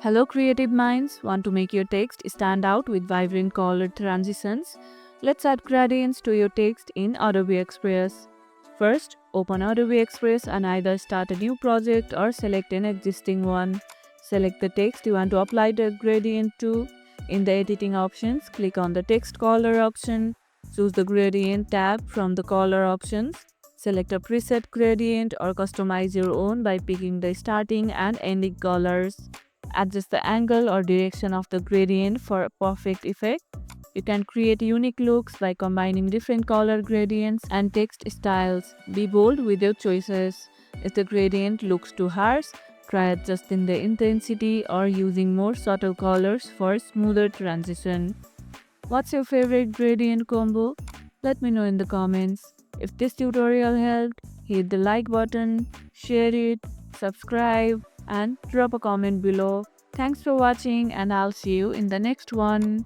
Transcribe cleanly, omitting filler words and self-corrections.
Hello, creative minds. Want to make your text stand out with vibrant color transitions? Let's add gradients to your text in Adobe Express. First, open Adobe Express and either start a new project or select an existing one. Select the text you want to apply the gradient to. In the editing options, click on the text color option. Choose the gradient tab from the color options. Select a preset gradient or customize your own by picking the starting and ending colors. Adjust the angle or direction of the gradient for a perfect effect. You can create unique looks by combining different color gradients and text styles. Be bold with your choices. If the gradient looks too harsh, try adjusting the intensity or using more subtle colors for smoother transition. What's your favorite gradient combo? Let me know in the comments. If this tutorial helped, hit the like button, share it, subscribe, and drop a comment below. Thanks for watching, and I'll see you in the next one.